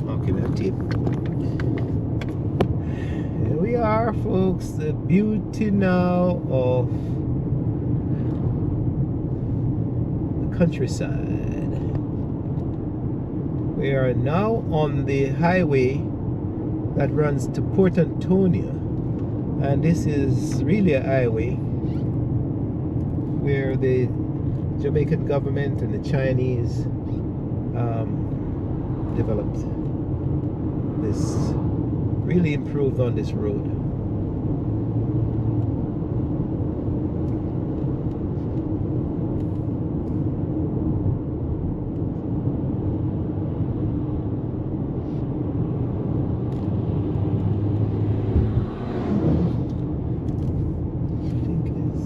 Okay, man, tip. Here we are, folks. The beauty now of the countryside. We are now on the highway that runs to Port Antonio, and this is really a highway where the Jamaican government and the Chinese developed this, really improved on this road. I think it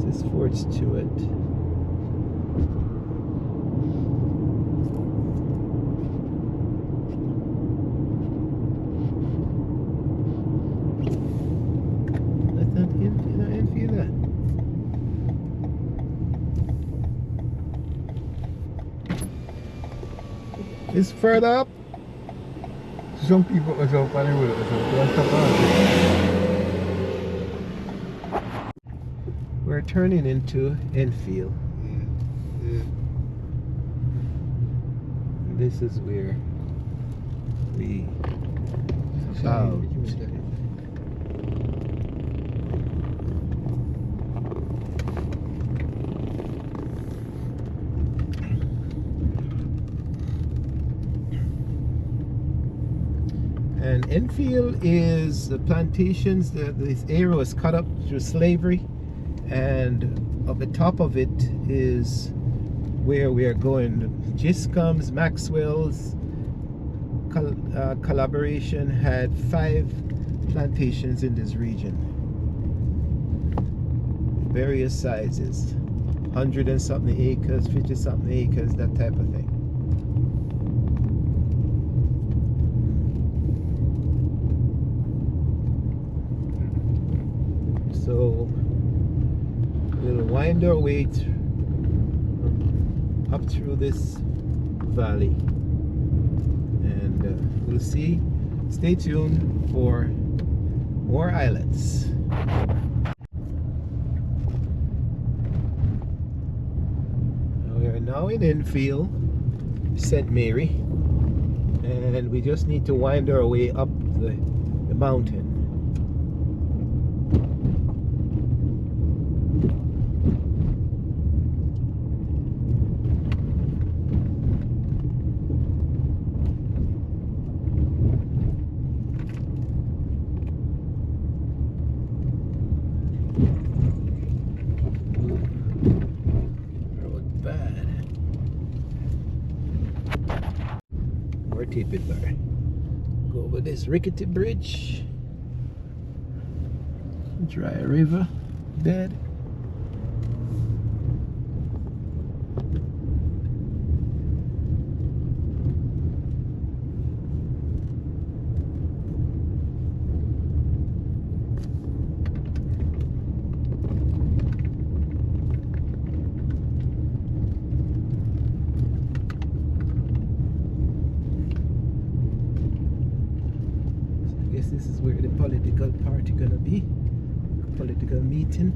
says Fort Stewart. It's further up. Some people are so funny with it. We're turning into Enfield. Yeah. This is where we and Enfield is the plantations. This area was cut up through slavery, and at the top of it is where we are going. Giscom's, Maxwell's collaboration had 5 plantations in this region, various sizes, 100 and something acres, 50 something acres, that type of thing. So we'll wind our way up through this valley, and we'll see. Stay tuned for more islets. We are now in Enfield, St. Mary, and we just need to wind our way up the mountain. Tip it bar. Go over this rickety bridge, dry river bed. This is where the political party gonna be, political meeting.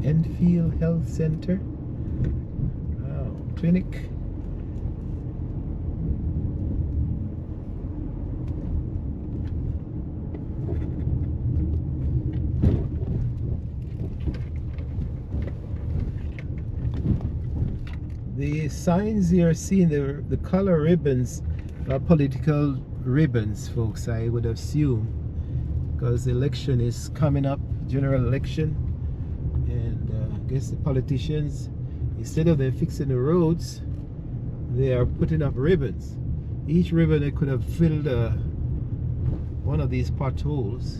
Enfield Health Center. Wow, clinic. The signs you're seeing, the color ribbons are political ribbons, folks, I would assume, because the election is coming up, general election, and I guess the politicians, instead of them fixing the roads, they are putting up ribbons. Each ribbon, they could have filled one of these potholes.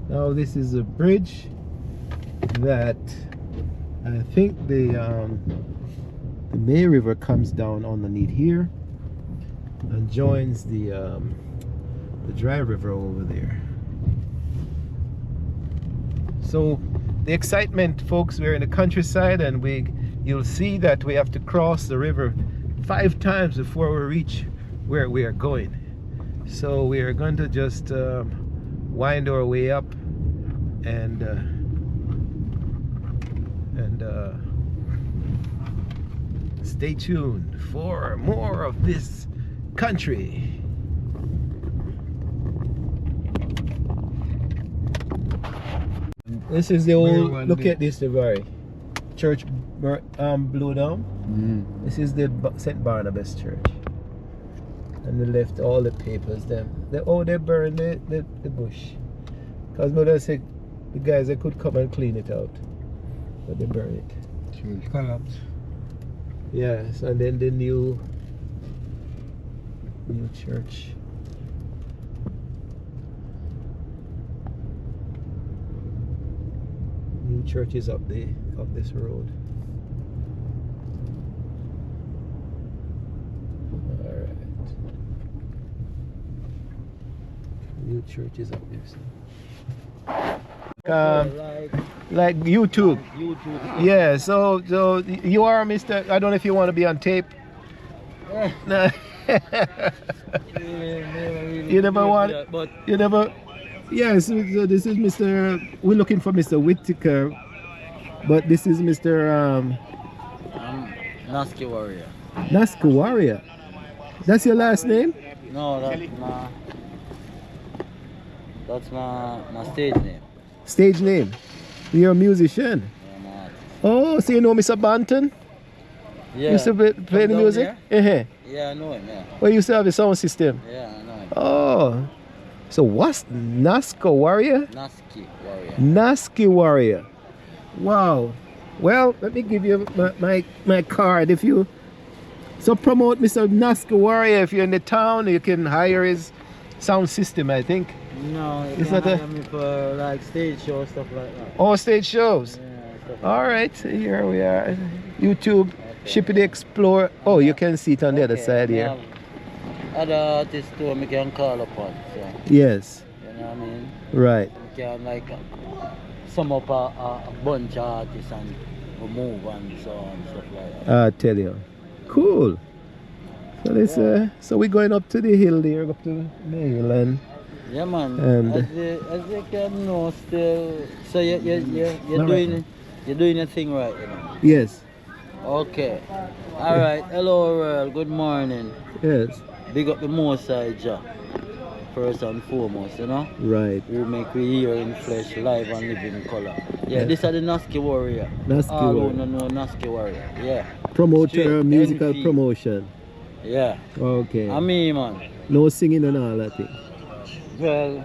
Now this is a bridge that I think the May River comes down underneath here and joins the Dry River over there. So the excitement, folks, we're in the countryside, and you'll see that we have to cross the river 5 times before we reach where we are going. So we are going to just wind our way up and stay tuned for more of this country. This is the old, look at this, the very church blew down. This is the St. Barnabas Church, and they left all the papers them. They burned the bush, because mother said the guys, they could come and clean it out, but they burned it. Church collapsed. Yes, and then the new church. New church is up this road. All right. New church is up there. Like YouTube. Yeah. So you are Mr. I don't know if you want to be on tape. No. You never want. But You never. Yes. So this is Mr. We're looking for Mr. Whittaker, but this is Mr. Nasky Warrior. Nasky Warrior. That's your last name? No, that's my stage name. Stage name. You're a musician. I'm an artist. Oh, so you know Mr. Banton? Yeah. You used to play the down music? Uh-huh. Yeah, I know him, yeah. Well, you used to have a sound system. Yeah, I know him. Oh. So what's Nasky Warrior? Nasky Warrior. Nasky Warrior. Wow. Well, let me give you my card. If you promote Mr. Nasky Warrior, if you're in the town, you can hire his sound system, I think. No, you Is can that a- hire me for like stage show stuff like that. Oh, stage shows. Yeah, stuff like All right, here we are. YouTube, Shippy Explore. Oh, you can see it on the other Okay, side we here. have Other artists too, we can call upon. So, Yes, you know what I mean? right. We can like sum up a bunch of artists and we move and so on and stuff like that. I tell you. Cool. So this, so we're going up to the hill there, up to Maryland. Yeah, man. And- as you can know, still. So you're All right. you're doing your thing right, you know. Yes, Okay. All right. Hello, world. Good morning. yes, Big up the Most High Jah. First and foremost, you know. right. We make we here in flesh, live and live in color. Yeah, Yeah. this is the Nasky Warrior. Nasky All Warrior. who don't know Nasky Warrior. Yeah. Promoter, Straight musical NV. promotion. Yeah. Okay. I mean, man. No singing and all that thing. Well,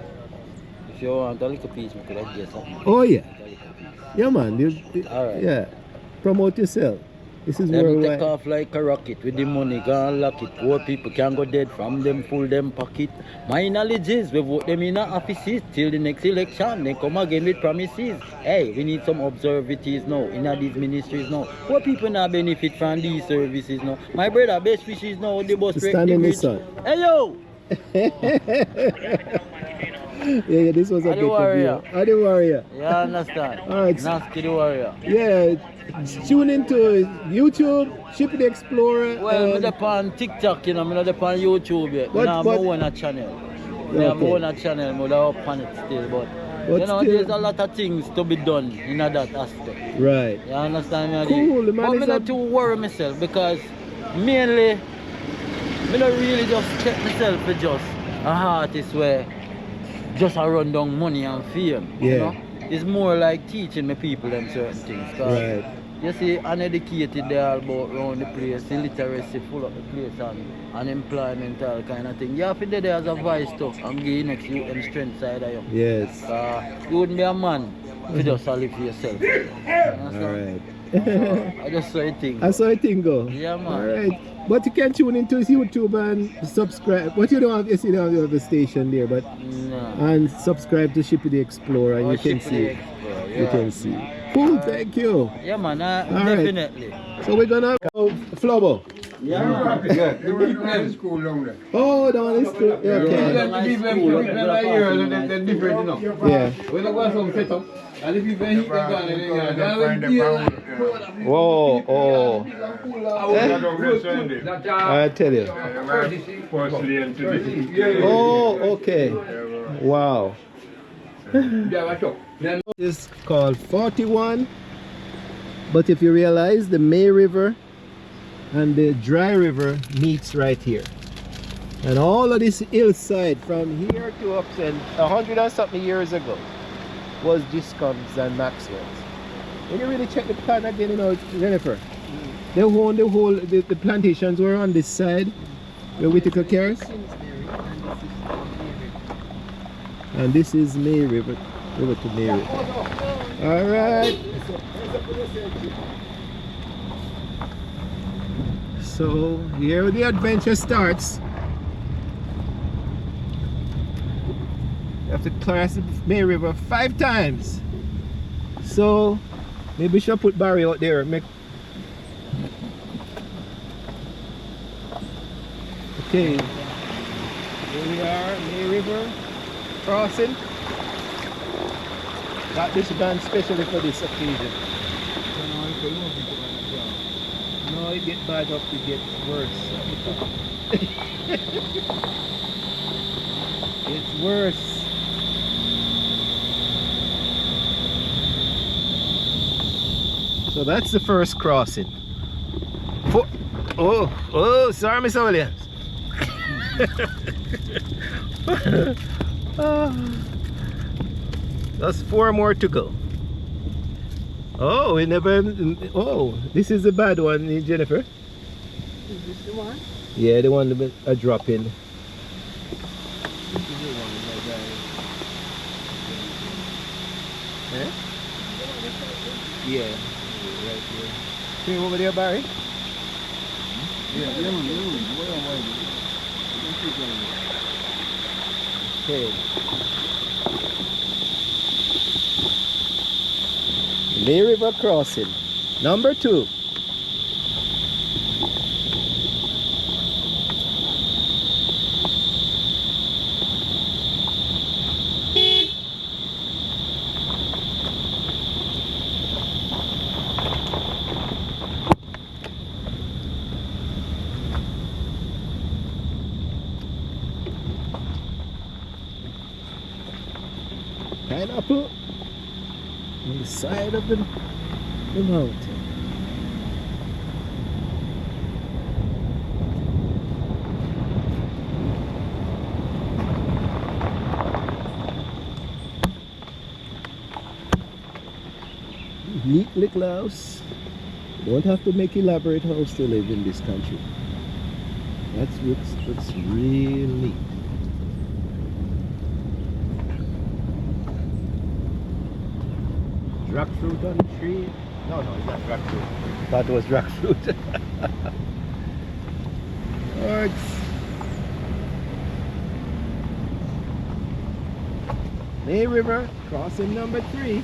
if you want a little piece, we could have get something. Oh yeah, A little piece. yeah man. All right. Yeah, promote yourself. This is Them worldwide. take off like a rocket with the money, go and lock it. Poor people can go dead from them, full them pocket. My knowledge is we vote them in our offices till the next election. They come again with promises. Hey, we need some observatives now in these ministries now. Poor people now benefit from these services now. My brother, best wishes now. The bus To break stand the in the bridge. sun. Hey yo, Yeah, this was a Are the good warrior. video. Are the warrior. You understand? Alright. Nasty the warrior. Yeah, tune into YouTube, Ship the Explorer. Well, me and dey on TikTok, you know, me not dey on YouTube yet. But- Me have my own channel. Me have my Okay. own channel, me dey up on it still, but you know, still- there's a lot of things to be done in that aspect. Right. You understand me? Cool, the man But is me not a- too worry myself because mainly me not really just check myself for just a artist where just a run down money and fame. You Yeah. know? It's more like teaching my people them certain things. 'Cause Right. you see, uneducated they all about around the place, illiteracy full of the place and unemployment, all kind of thing. You have to do there as a voice too and give next you them strength side of you. Yes. You wouldn't be a man if you just live for yourself. You understand? Alright. I just saw it thing. I saw it thing go. Yeah, man. Alright. But you can tune into his YouTube and subscribe. But you don't have, you see, you don't have the station there, but Nah. and subscribe to Shippy the Explorer and Oh, you can Ship see the it. Explorer, You yeah. can see. Cool, thank you. Yeah, man, Alright. definitely. So we're gonna go Flobo. Yeah, man. Yeah, they were in school down there. Oh, that one is cool. Yeah, Okay. the people like here, they're different, you know. Yeah. When I go some set up, and if you been hit the gun, they Whoa, oh. I tell you. Oh, okay. Wow. This is called 41. But if you realize the May River and the Dry River meets right here. And all of this hillside from here to up and 100 and something years ago was Discoms and Maxwell's. When you really check the plan again, you know, Jennifer, they own the plantations were on this side, where Whitaker cares. And this is May River, river to May River. All right. So here the adventure starts. You have to cross the May River 5 times. So maybe we should put Barry out there. Okay. Here we are, May River crossing. Got this done specially for this occasion. No, it gets bad up, it gets worse. It's worse. So that's the first crossing. Oh, sorry, Miss Williams. That's 4 more to go. Oh, we never. Oh, this is the bad one, Jennifer. Is this the one? Yeah, the one that a drop in. This is the one, my guy. Eh? Yeah, right here. See over there, Barry? Yeah, Okay. May River crossing, number 2. Pineapple on the side of the mountain. Neat little house. Don't have to make elaborate house to live in this country. That's what's real neat. Jackfruit on the tree. No, it's not jackfruit. Thought it was jackfruit. Alright. May River, crossing number 3.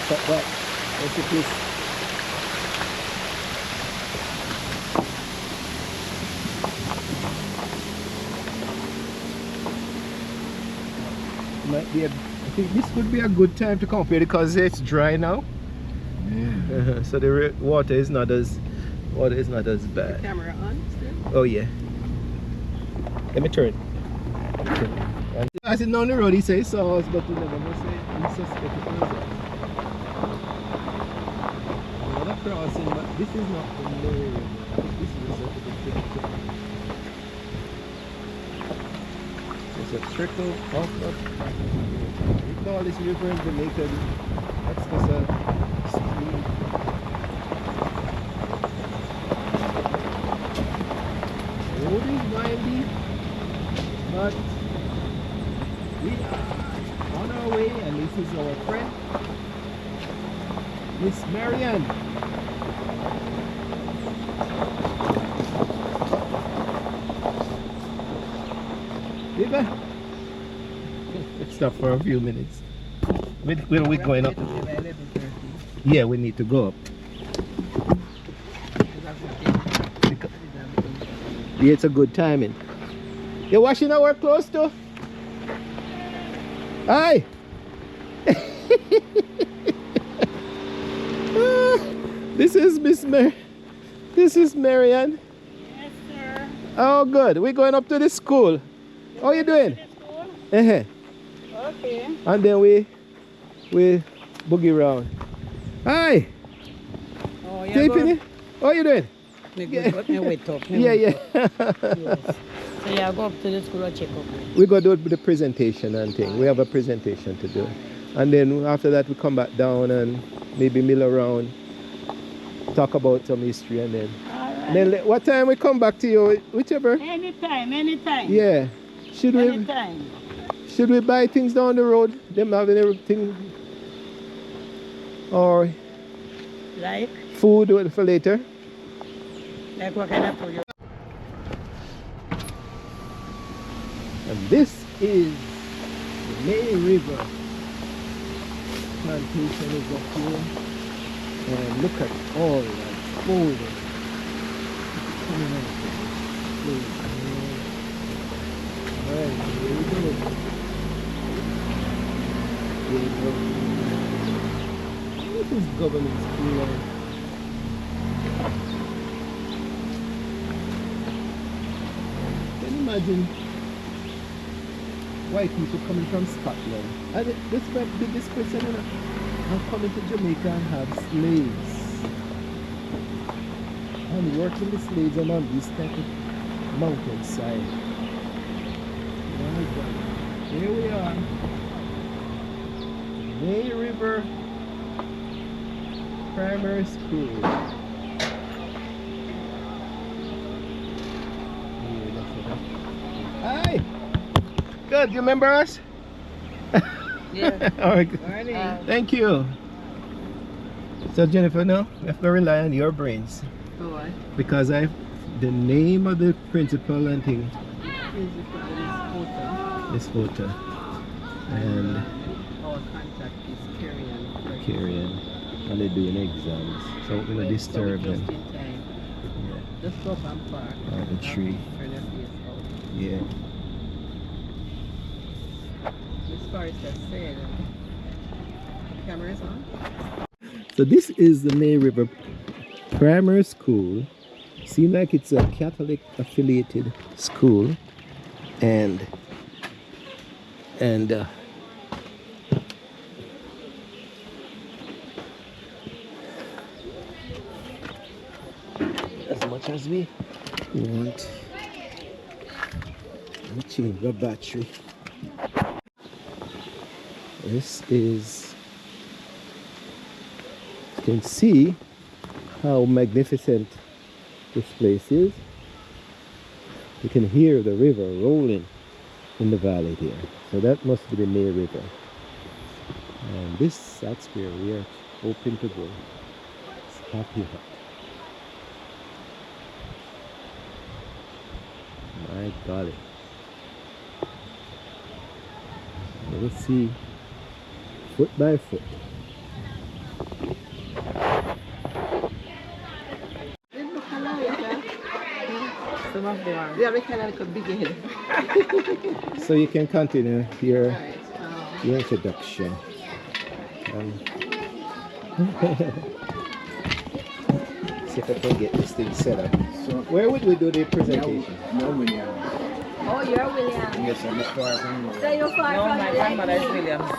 cut back. Look at this. Might be I think this would be a good time to come up here because it's dry now. Yeah. So the water is not as bad. Camera on still? Oh yeah. Let me turn. And as it down the road, he says saw us, but he never must say he suspected it was us. Another crossing, but this is not the main. This is sort of the picture. There's a trickle off of. We call this river in Jamaica. That's just a stream. The road is windy, but we are on our way, and this is our friend, Miss Marianne. Diba? Let's stop for a few minutes. Where are we going up? Yeah, we need to go up. Yeah, it's a good timing. You're washing our clothes too? Hi! This is This is Marianne. Yes, sir. Oh, good. We're going up to the school. How are you doing? Okay. And then we boogie around. Hi! Oh, yeah. Tiffany, how are you doing? Yeah. Wait up. Yeah. Yes. So yeah, go up to the school and check up. We got to do the presentation and thing. We have a presentation to do. And then after that we come back down and maybe mill around, talk about some history, and then what time we come back to you, whichever. Anytime. Yeah. Should we buy things down the road? Them having everything, or Like food for later? what kind of food? And this is the May River. Plantation is up here. And look at all that folded. Alright, here we go. This is government school. Can you imagine white people coming from Scotland? And this is my biggest question, you know. I'm coming to Jamaica and have slaves. And working the slaves on this type of mountainside. My God. Here we are. May River Primary School. Hi! Good, you remember us? Yeah. All right. Thank you. So Jennifer, now we have to rely on your brains. Why? Because the name of the principal and thing. This photo. And Our contact is Carrion. And they're doing exams. So we're gonna disturb them. Just in time. Yeah. Just go up and park. Oh, the tree. Yeah. As far as that said, cameras on? So this is the May River Primary School. Seems like it's a Catholic affiliated school, and as much as we want, we change the battery. This is, you can see how magnificent this place is. You can hear the river rolling in the valley here. So that must be the May River. And that's where we are hoping to go. It's Happy Hut. My golly. We'll see foot by foot Some of them are. Yeah, we kind of like a big head. So you can continue your Alright. introduction. See if I can get this thing set up. So where would we do the presentation? No, William. Oh, you're William. Yes, I'm far from So you're far No, from my me, grandmother is like Williams.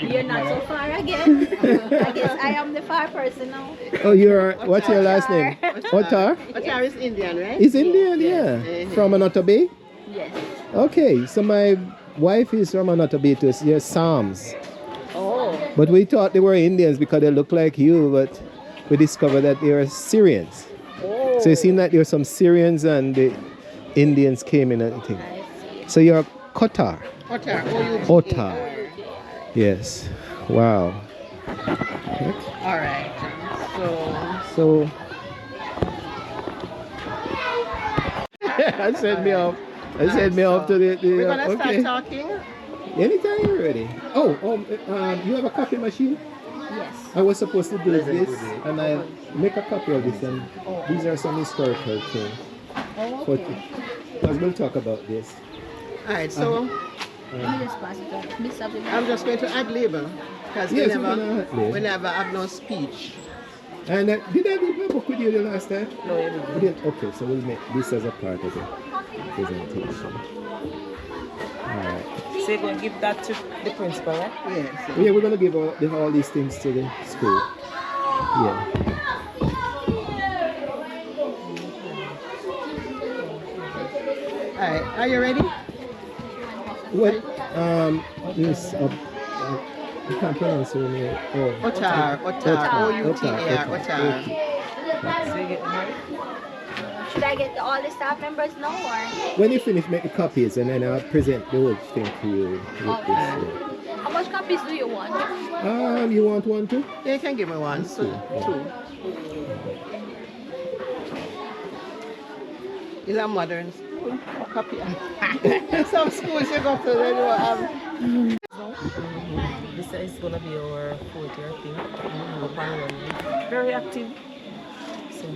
me. You're not so far again. I guess I am the far person now. Oh, you're, what's your last name? Otar? Otar is Indian, right? He's Indian, yeah. From Anota Bay? Yes. Okay, so my wife is from Anota Bay too. You're Psalms. Oh. But we thought they were Indians because they look like you, but we discovered that they are Syrians. Oh. So it seemed like there were some Syrians and the Indians came in and thing. I see. So you're Qatar. Otar. Otar. Yes. Wow. Alright. So I sent me off. I sent me off to the We're gonna okay. start talking. Anytime you're ready. Oh, you have a copy machine? Yes. I was supposed to do this, and I make a copy of this, and these are some historical things. Oh, But okay. because we'll talk about this. Alright, so Let me just pass it on. Miss up the I'm just going to add label because Yes, we're gonna add label. we never have no speech. And did I do my book with you the last time? No, you didn't. We didn't? Okay, so we'll make this as a part of the presentation. Alright. So you're going to give that to the principal, right? Yes. Yeah, we're gonna give all these things to the school. Yeah. Alright, are you ready? What? This. I can't pronounce your name. Oh. Otar. Otar. O-U-T-A-R. Otar. So you get married? Should I get all the staff members now or? When you finish, make the copies, and then I'll present the whole thing to you. With this, How much copies do you want? you want one too? Yeah, you can give me one. Two. Is a modern school? Copy. Some schools you go to, they don't have. This is going to be our 4th year thing. Up and running. Very active. So,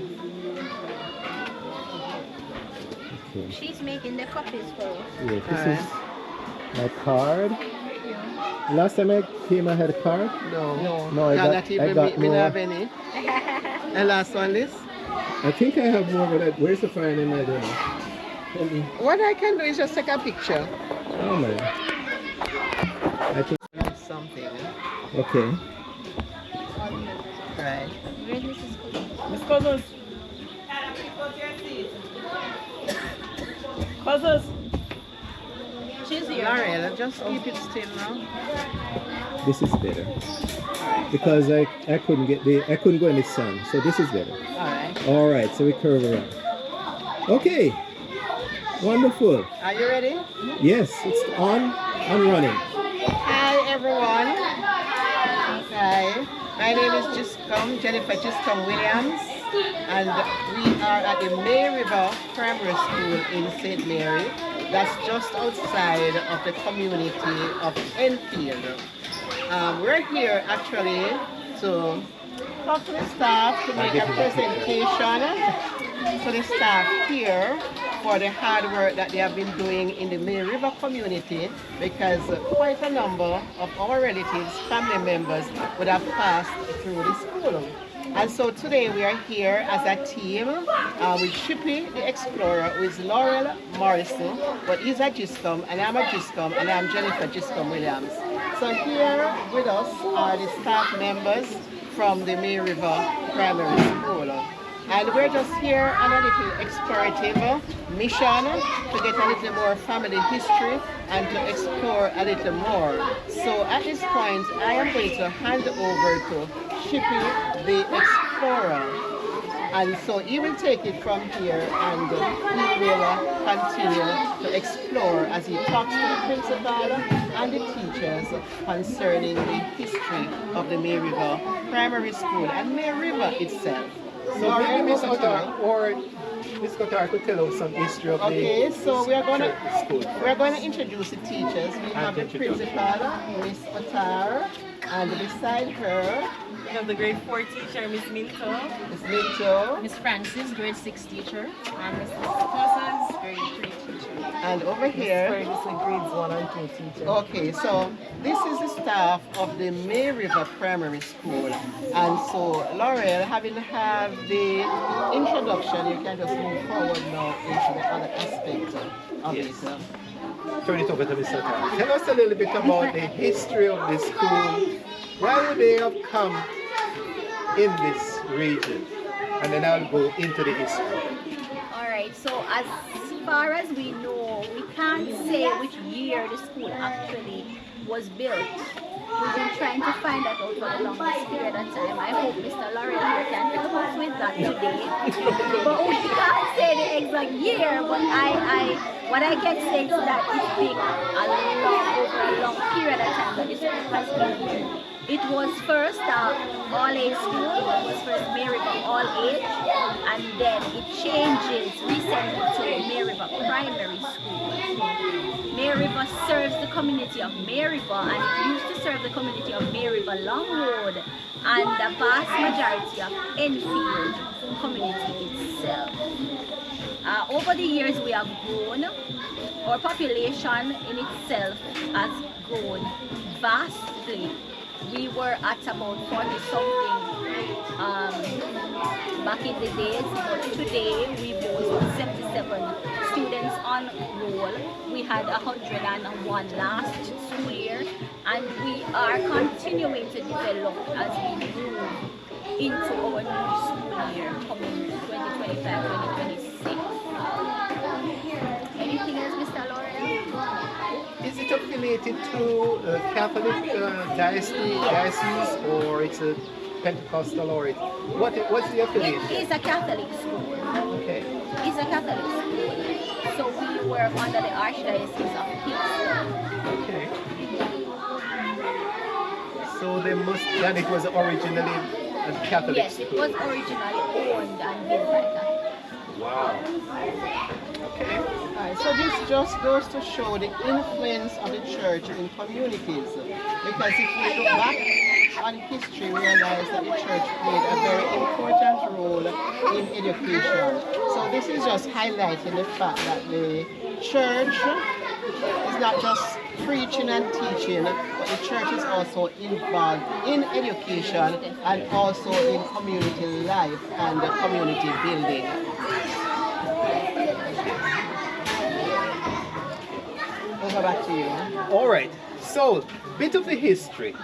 Okay. She's making the copies for us. Yeah, this is my card. Last time I came, I had a card. No. No, I Yeah, got- not even I got me more. don't have any. And last one, Liz. I think I have more, but where's the file in my door? Let me. What I can do is just take a picture. Oh man. I think. Something. Okay. Right. Where's Mrs. Cousins? Miss Cousins. Cousins. She's here. Laurel, just keep it still now. This is better because I couldn't get I couldn't go in the sun, so this is better. Alright. All right, so we curve around. Okay. Wonderful. Are you ready? Yes, it's on and running. Hi everyone. Hi. My name is Jennifer Giscombe Williams, and we are at the May River Primary School in St. Mary. That's just outside of the community of Enfield. We're here actually to talk to the staff, to make a presentation to the staff here for the hard work that they have been doing in the May River community, because quite a number of our relatives, family members would have passed through the school. And so today we are here as a team with Chippy the Explorer, who is Laurel Morrison, but he's a Giscombe, and I'm a Giscombe, and I'm Jennifer Giscombe Williams. So here with us are the staff members from the May River Primary School. And we're just here on a little explorative mission to get a little more family history and to explore a little more. So at this point, I am going to hand over to Chippy the Explorer. And so he will take it from here and he will continue to explore as he talks to the principal and the teachers concerning the history of the May River Primary School and May River itself. So maybe Miss Qatar or Miss Qatar could tell us some history of Okay, the so we are going school. to introduce the teachers. We have the principal, Miss Otar, And beside her, We have the grade 4 teacher, Miss Minto. Miss Minto. Miss Francis, grade 6 teacher. And Miss Cosas, grade 3 teacher. And over here, Ferguson, grades 1 and 2 teacher. okay, so this is the staff of the May River Primary School. And so, Laurel, having had the introduction, you can just move forward now into the other aspect of Yes. it. Turn it over to Mr. Tan. Tell us a little bit about the history of the school. Why would they have come in this region? And then I'll go into the history. Alright, so as far as we know, we can't say which year the school actually was built. We've been trying to find that out for the longest period of time. I hope Mr. Laurel here can help us with that today. But we can't say the exact year, but what I can say is that it's been over a long period of time that this school has been. It was first all-age school, it was first May River all-age, and then it changes recently to May River Primary School. May River serves the community of May River, and it used to serve the community of May River Long Road and the vast majority of Enfield community itself. Over the years we have grown. Our population in itself has grown vastly. We were at about 40 something back in the days, but today we boast 77 students on roll. We had 101 last school year, and we are continuing to develop as we move into our new school year coming 2025-2026. Anything else, Mr. Laurel? Is it affiliated to Catholic diocese, or it's a Pentecostal, or what's the affiliation? It is a Catholic school. Okay. It's a Catholic school. So we were under the Archdiocese of Kingston. Okay. So they must, and it was originally a Catholic Yes, school. it was originally owned and built by Catholics. Wow. Okay. Alright, so this just goes to show the influence of the church in communities. Because if we look back on history, we realize that the church played a very important role in education. So this is just highlighting the fact that the church is not just preaching and teaching, but the church is also involved in education and also in community life and community building. Over back to you. All right. So, bit of the history.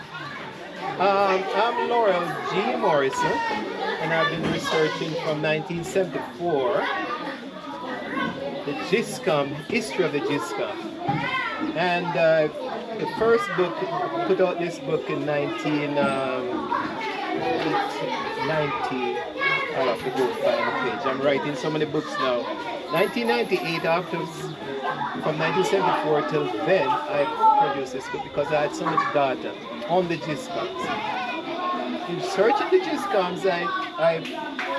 I'm Laurel G. Morrison, and I've been researching from 1974 the GISCOM, history of the GISCOM. And the first book, put out this book in 1990. I'll have to go find the page. I'm writing so many books now. 1998, after, from 1974 till then, I produced this book because I had so much data on the GISCOMs. In searching the GISCOMs, I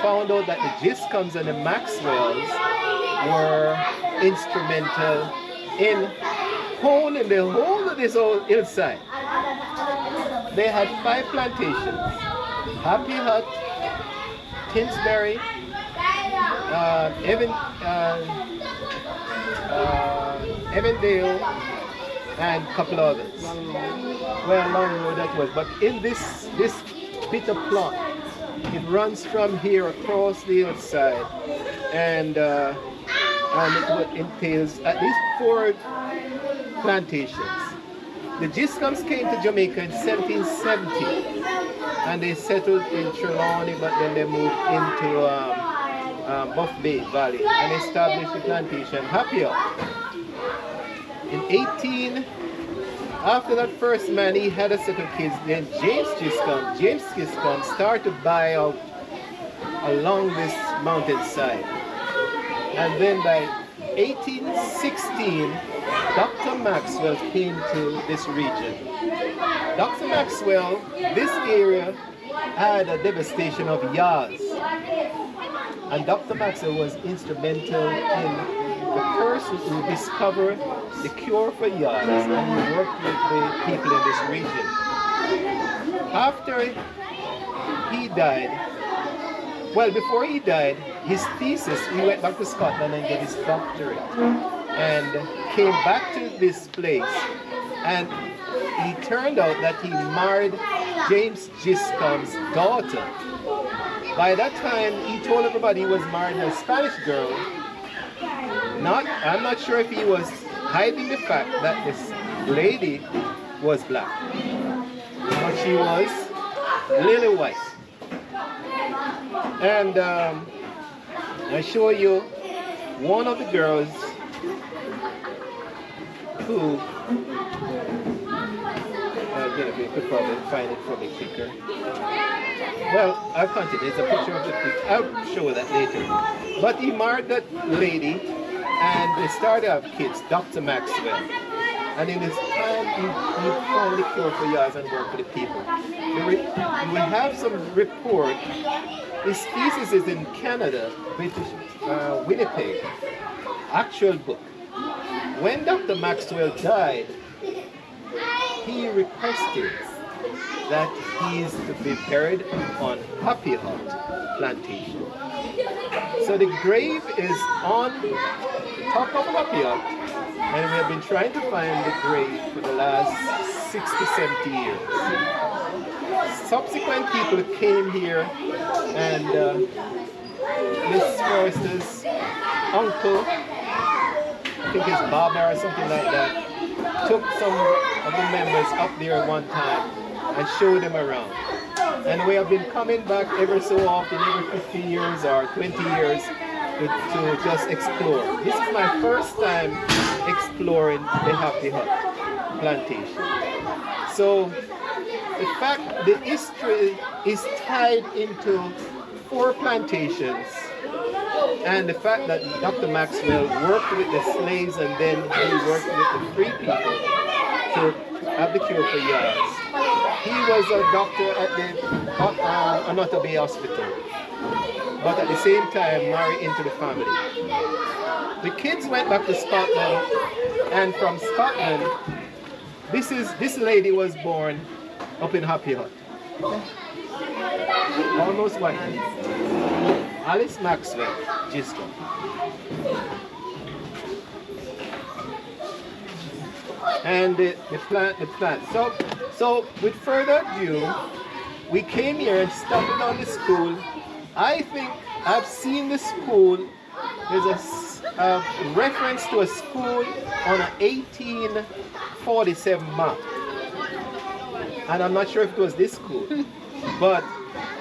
found out that the GISCOMs and the Maxwells were instrumental in holding the whole of this old hillside. They had 5 plantations: Happy Hut, Tinsbury, Evandale, and a couple others. Well, Long Road that was. But in this bit of plot, it runs from here across the hillside, and it entails at least 4 plantations. The GISCOMs came to Jamaica in 1770, and they settled in Trelawney, but then they moved into Buff Bay Valley and established the plantation Happy Hour. In after that first man, he had a set of kids. Then James Giscombe started to buy out along this mountainside, and then by 1816, Dr. Maxwell came to this region. Dr. Maxwell, this area had a devastation of yaws, and Dr. Maxwell was instrumental in the person who discovered the cure for yaws, and he worked with the people in this region. after he died, well, before he died, his thesis, he went back to Scotland and got his doctorate and came back to this place, and he turned out that he married James Giscombe's daughter. By that time, he told everybody he was married to a Spanish girl. I'm not sure if he was hiding the fact that this lady was black, but she was lily white. And I show you one of the girls who, you could probably find it probably quicker. Well, I'll continue. It's a picture of the picture. I'll show that later. But he married that lady, and they started to have kids, Dr. Maxwell. And in his time, he found the cure for yours and worked with the people. We have some report. His thesis is in Canada, British Winnipeg. Actual book. When Dr. Maxwell died, he requested that he is to be buried on Happy Hut Plantation. So the grave is on the top of Happy Hut, and we have been trying to find the grave for the last 60, 70 years. Subsequent people came here, and Miss Forrester's uncle, I think it's Barbara or something like that, took some of the members up there one time and showed them around. And we have been coming back every so often, every 50 years or 20 years to just explore. This is my first time exploring the Happy Hut Plantation. So the history is tied into 4 plantations, and the fact that Dr. Maxwell worked with the slaves and then he worked with the free people to have the cure for yours. He was a doctor at the Anota Bay Hospital, but at the same time married into the family. The kids went back to Scotland, and from Scotland, this lady was born up in Happy Hut. Almost white. Alice Maxwell Giscombe. And the plant. So with further ado, we came here and started on the school. I think I've seen the school. There's a reference to a school on an 1847 map. And I'm not sure if it was this school, but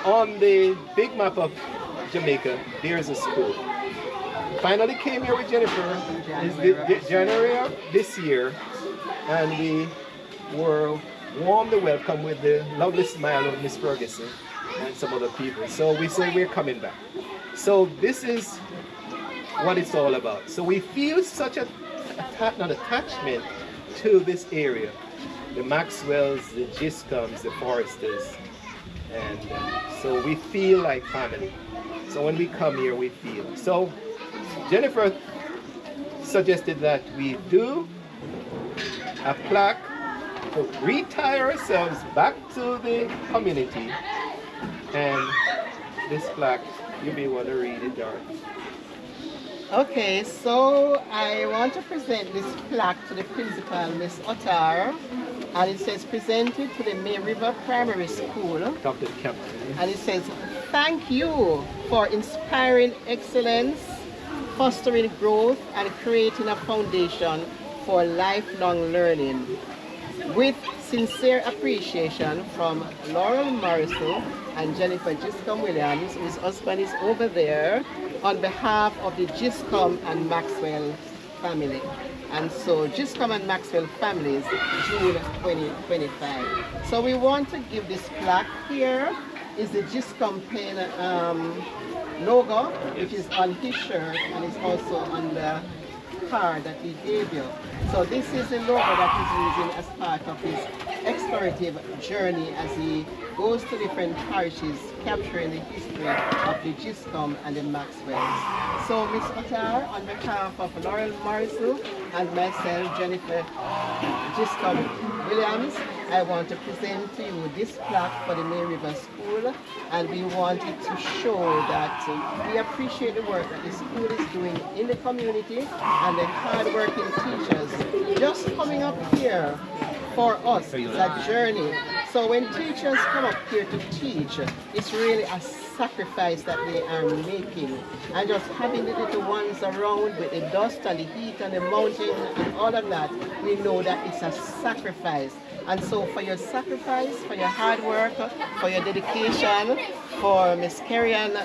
on the big map of Jamaica, there's a school. Finally came here with Jennifer. It's January of this year, and we were warmly welcomed with the lovely smile of Miss Ferguson and some other people. So we say we're coming back. So this is what it's all about. So we feel such an attachment to this area. The Maxwells, the Giscombes, the Forresters, and so we feel like family. So when we come here, we feel. So Jennifer suggested that we do a plaque to retire ourselves back to the community, and this plaque, you may want to read it, Dorothy. Okay, so I want to present this plaque to the principal, Miss Ottar, and it says presented to the May River Primary School. Dr. Cameron. And it says, thank you for inspiring excellence, fostering growth, and creating a foundation for lifelong learning. With sincere appreciation from Laurel Morrison and Jennifer Giscombe Williams, whose husband is over there, on behalf of the Giscombe and Maxwell family. And so Giscombe and Maxwell families, June 2025. So we want to give this plaque here. Is the Giscombe pen logo, which is on his shirt and is also on the card that he gave you. So this is the logo that he's using as part of his explorative journey as he goes to different parishes, capturing the history of the Giscombe and the Maxwells. So, Ms. Ottar, on behalf of Laurel Morrison and myself, Jennifer Giscombe Williams, I want to present to you this plaque for the May River School, and we wanted to show that we appreciate the work that the school is doing in the community and the hard-working teachers just coming up here for us. It's a journey. So when teachers come up here to teach, it's really a sacrifice that they are making. And just having the little ones around with the dust and the heat and the mountain and all of that, we know that it's a sacrifice. And so for your sacrifice, for your hard work, for your dedication, for Miss Carrie-Ann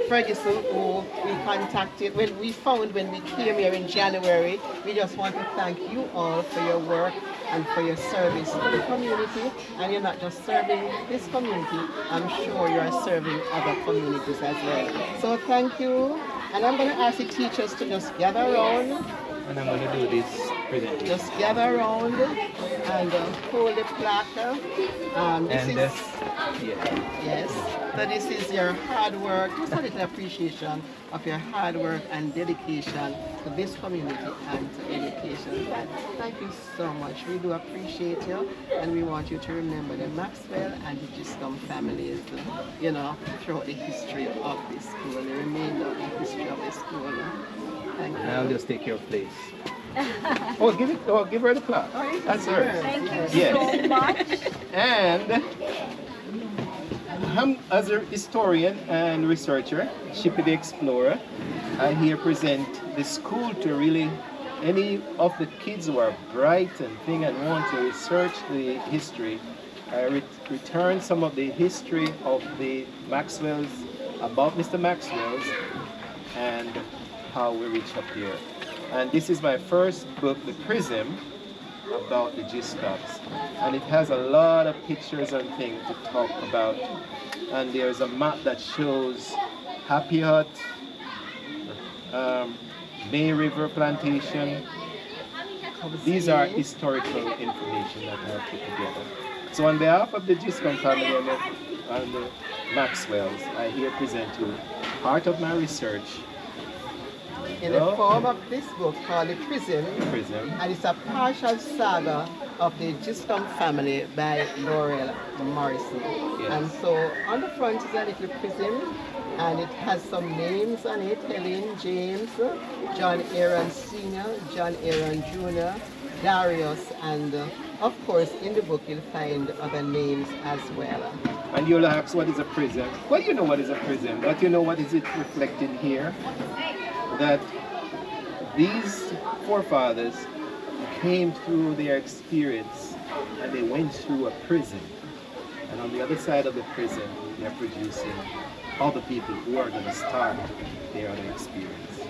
Ferguson, who we contacted, when we came here in January, we just want to thank you all for your work and for your service to the community. And you're not just serving this community, I'm sure you're serving other communities as well. So thank you. And I'm going to ask the teachers to just gather around. And I'm going to do this presentation. Just gather around and hold the plaque. Yes. So this is your hard work, just a little appreciation of your hard work and dedication to this community and to education. Thank you so much. We do appreciate you, and we want you to remember the Maxwell and the Giscombe families, throughout the history of this school, the remainder of the history of the school. Thank you. I'll just take your place. Give her the plaque. That's her. Thank you so much. And as a historian and researcher, Shippy the Explorer, I here present the school to really any of the kids who are bright and want to research the history. I return some of the history of the Maxwells, about Mr. Maxwell's, and how we reach up here. And this is my first book, The Prism, about the Giscombes. And it has a lot of pictures and things to talk about. And there's a map that shows Happy Hut, May River Plantation. These are historical information that I have put together. So on behalf of the Giscombe family and the Maxwells, I here present you part of my research in the form of this book called The Prism, and it's a partial saga of the Giscombe family by Laurel Morrison. Yes. And so on the front is a little prism, and it has some names on it: Helen, James, John Aaron Sr., John Aaron Jr., Darius, and of course in the book you'll find other names as well. And you'll ask, what is a prism? Well, you know what is a prism, but you know what is it reflecting here? That these forefathers came through their experience and they went through a prison. And on the other side of the prison, they're producing all the people who are going to start their other experience.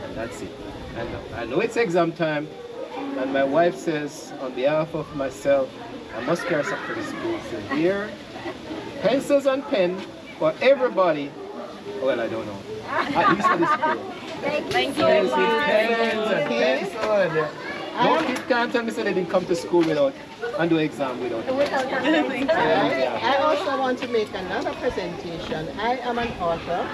And that's it. And I know it's exam time, and my wife says, on behalf of myself, I must carry something for the school. So here, pencils and pen for everybody. Well, I don't know. At least for the school. Thank you so much. Pens and pencils. No kid can't tell me so they didn't come to school without and do exam without. I also want to make another presentation. I am an author.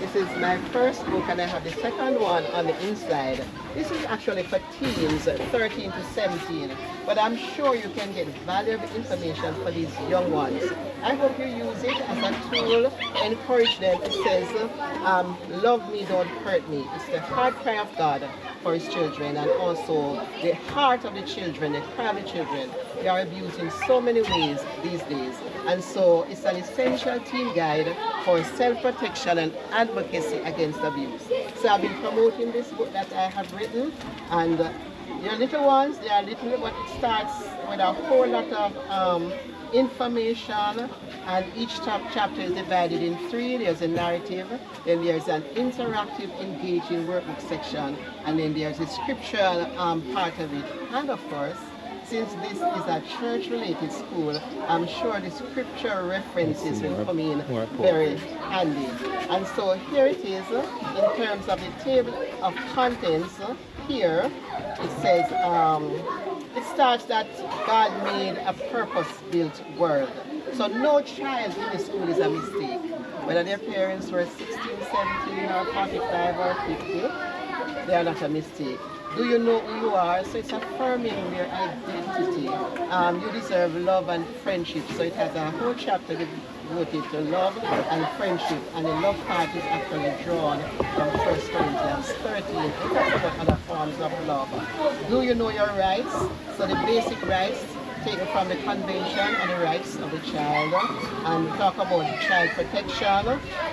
This is my first book, and I have the second one on the inside. This is actually for teens, 13 to 17, but I'm sure you can get valuable information for these young ones. I hope you use it as a tool to encourage them. It says, love me, don't hurt me. It's the heart cry of God for his children, and also the heart of the children, the cry of the children. They are abused in so many ways these days. And so it's an essential teen guide for self-protection and advocacy against abuse. So I've been promoting this book that I have written, and your little ones, they are little, but it starts with a whole lot of information, and each chapter is divided in 3. There's a narrative, then there's an interactive, engaging workbook section, and then there's a scriptural part of it. And of course, since this is a church-related school, I'm sure the scripture references will come in very handy. And so here it is, in terms of the table of contents. Here it says, it starts that God made a purpose-built world. So no child in the school is a mistake. Whether their parents were 16, 17, or 45 or 50, they are not a mistake. Do you know who you are? So it's affirming your identity. You deserve love and friendship. So it has a whole chapter devoted to love and friendship. And the love part is actually drawn from 1 Corinthians 13. It talks about other forms of love. Do you know your rights? So the basic rights taken from the convention on the rights of the child, and talk about child protection.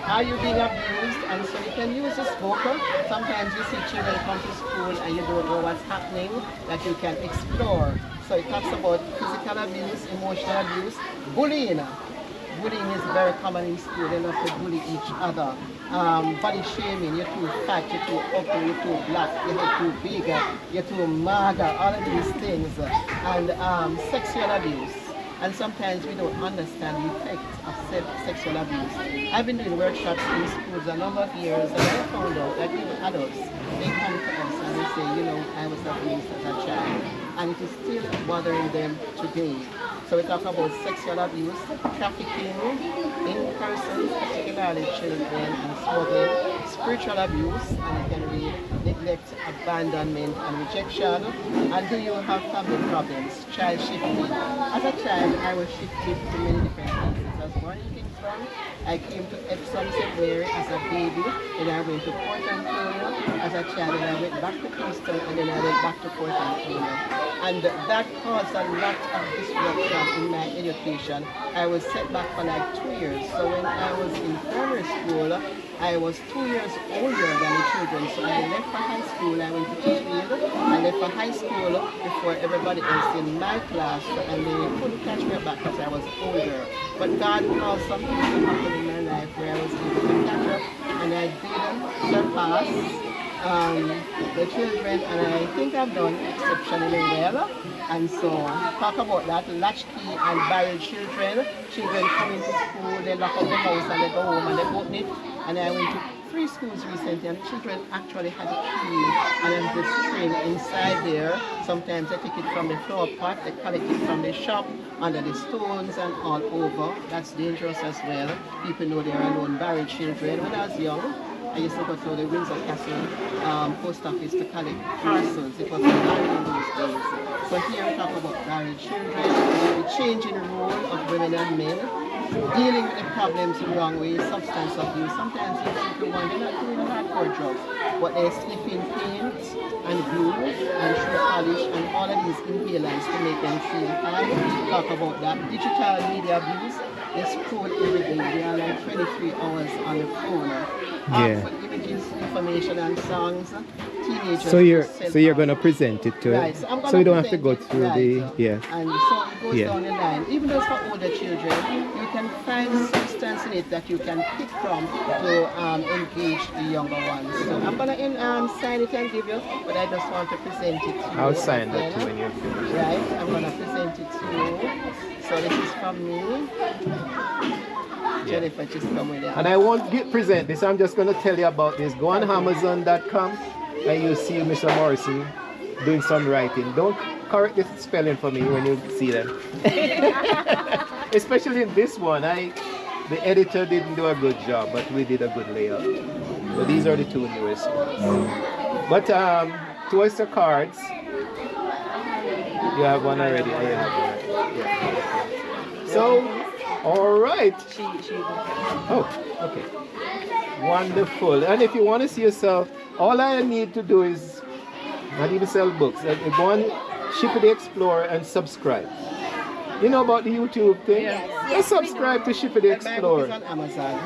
Are you being abused? And so you can use this book. Sometimes you see children come to school and you don't know what's happening, that you can explore. So it talks about physical abuse, emotional abuse, bullying. Bullying is very common in school. They love to bully each other. Body shaming, you're too fat, you're too ugly, you're too black, you're too big, you're too mager, all of these things. And sexual abuse. And sometimes we don't understand the effects of sexual abuse. I've been doing workshops in schools a number of years, and I found out that even adults, they come to us and they say, you know, I was abused as a child. And it is still bothering them today. So we talk about sexual abuse, trafficking in persons, particularly children, and smuggling, spiritual abuse, and it can be neglect, abandonment, and rejection. And do you have family problems? Child shifting. As a child, I was shifted to many different places. I was born in Kingston. I came to Epsom St. Mary as a baby, and I went to Port Antonio as a child, and I went back to Kingston, and then I went back to Port Antonio. And that caused a lot of disruption in my education. I was set back for like 2 years. So when I was in primary school, I was 2 years older than the children. So I left for high school, I went to Tischfield. I left for high school before everybody else in my class, and they couldn't catch me back because I was older. But God caused something to happen in my life where I was able to catch up, and I did surpass the children, and I think I've done exceptionally well. And so talk about that, latchkey and barrel children. Children come into school, they lock up the house and they go home and they open it. And I went to 3 schools recently, and the children actually had a key and the string inside there. Sometimes they take it from the flower pot, they collect it from the shop, under the stones and all over. That's dangerous as well. People know they're alone, barrel children. When I was young, I used to go to the Windsor Castle post office to collect parcels. It was married in those days. So here we talk about married children, the changing role of women and men, dealing with the problems the wrong way, substance abuse. Sometimes you see the one, they're not doing hardcore drugs, but they're sniffing paint and glue and shoe polish and all of these inhalants to make them feel high. Talk about that. Digital media abuse. They scroll every day. They are like 23 hours on the phone. Yeah. For images, information, and songs. Teenagers. So you're gonna present it to right. so you don't have to go through the And so it goes down the line. Even though it's for older children, you can find substance in it that you can pick from to engage the younger ones. So I'm gonna sign it and give you, but I just want to present it to you. I'll sign that too when you're finished. Right. I'm gonna present it to you. So this is from me. Jennifer, just come with it. And I won't present this, I'm just going to tell you about this. Go on Amazon.com and you'll see Mr. Morrison doing some writing. Don't correct the spelling for me when you see them. Especially in this one, the editor didn't do a good job, but we did a good layout. So these are the 2 newest ones. But towards the cards, you have one already. I have one. Yeah. So, all right. Oh, okay. Wonderful. And if you want to see yourself, all I need to do is not even sell books. Go on Shippy the Explorer and subscribe. You know about the YouTube thing? Yes. Just subscribe to Shippy the Explorer. My book is on Amazon.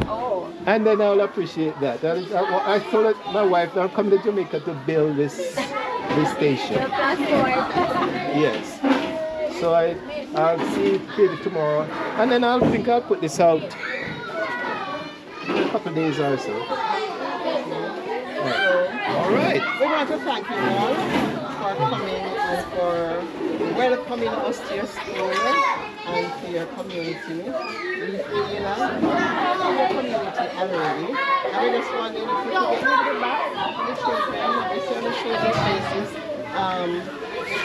Oh. And then I'll appreciate that. I told my wife that I'm coming to Jamaica to build this station. Your passport. Yes. So I'll see it maybe tomorrow. And then I'll put this out in a couple of days or so. All right. We want to thank you all for coming and for welcoming us to your school and to your community. We feel your community already. And we just wondering if you could get a little back to the children, they see on the children's faces.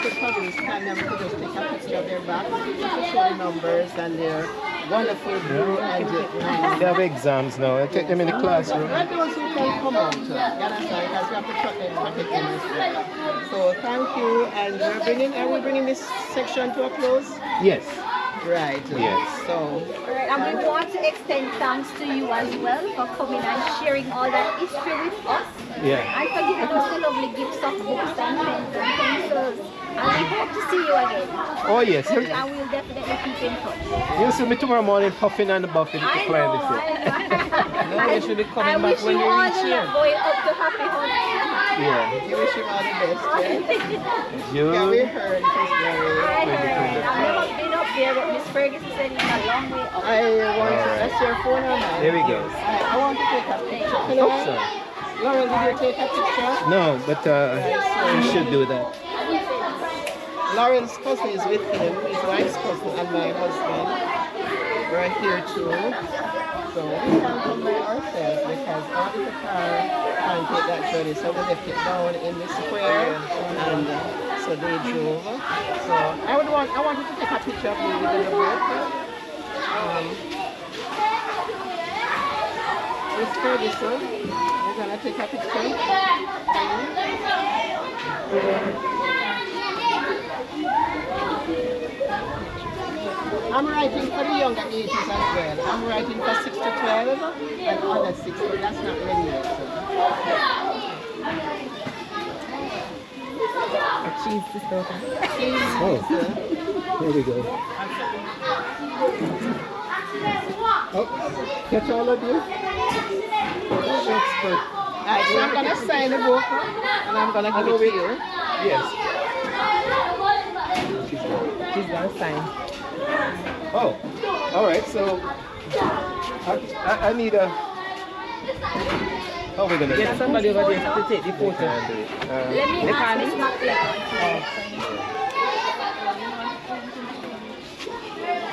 could probably stand them to just take a picture of their back, just to show the numbers and their wonderful blue and They have exams now. I take them in the classroom. and those who can come out, you understand, because we have to protect them as well. So thank you, and are we bringing this section to a close? Yes. Right. Yes. So, Alright, and we want to extend thanks to you as well for coming and sharing all that history with us. Yeah. And for giving us the lovely gifts of books and pens and pencils. And we hope to see you again. Oh yes. And we'll definitely keep in touch. You'll see me tomorrow morning puffing and buffing to I climb know, this hill. No, you should be coming back when you reach here. Going up to Happy Home. Yeah. you wish him all the best, yeah? You. Yeah, we heard it was very... I heard. I've never been up there, but Miss Ferguson said it's a long way up. I want to... That's your phone or mine? There we go. I want to take a picture. Can Oh, I? sorry. Lauren, did you take a picture? No, but you should do that. Lauren's cousin is with him, his wife's cousin and my husband. We're here too. So we can't come by ourselves because only the car can't take that journey. So we left it down in the square and so they drove. So I wanted to take a picture of you with the boat. Miss Ferguson, we're gonna take a picture. I'm writing for the younger ages as well. I'm writing for 6 to 12 and under 6, but that's not ready yet. Cheese to start. Oh, here we go. Oh, catch all of you. Expert. Alright, so I'm going to sign the book and I'm going to give it to you. Yes. She's gonna sign. Oh, all right. So I need a. How are we gonna? Get somebody over there to take the photo. Let me ask Miss McLeod.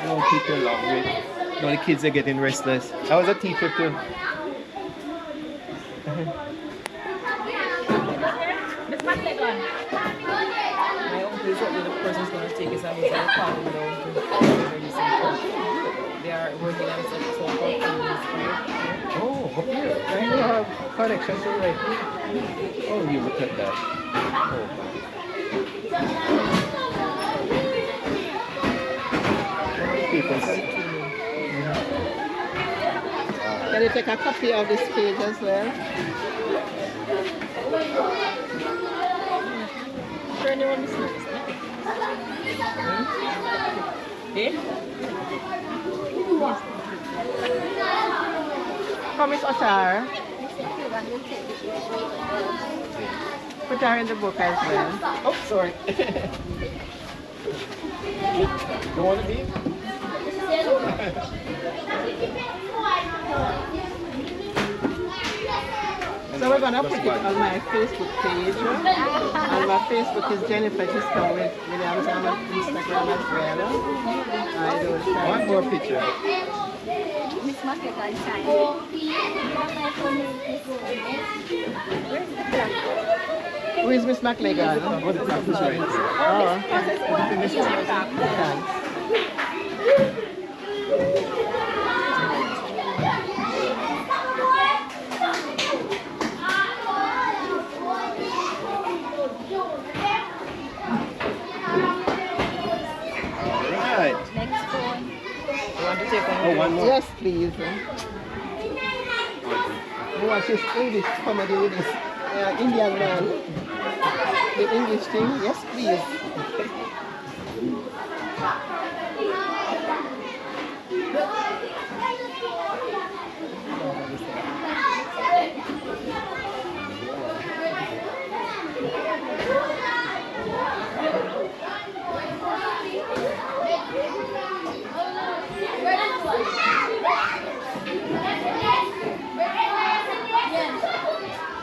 No people long way. No, the kids are getting restless. I was a teacher too. Miss McLeod. My uncle is up there, the person's going to take his and he's going to call him down to they are working on some so-called families. Oh, up here. I know you have connections right. Oh, you look at that. Oh, people. Can you take a copy of this page as well? For anyone listening? Eh? Come, Miss Otar. Put her in the book as well. Oh, sorry. You want to be? So we're going to put it on my Facebook page. And my Facebook is Jennifer Giscombe Williams. I'm on Instagram as well. I do try. One more picture. Miss McLeod sign. Where's the black? Who is Miss McLeod? What is that? Right. Right. Next phone. You want to take one? Oh, one more. Yes, please. You watch this English comedy with this Indian man. The English thing? Yes, please.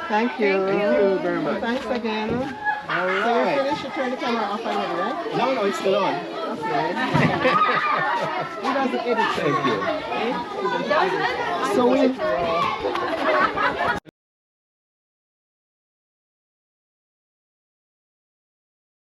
Thank you. Thank you very much. Thanks again. All So we're right. finished. You turn the camera off already, right? No, no, it's still on. Okay. He doesn't edit. Thank you. Eh? So we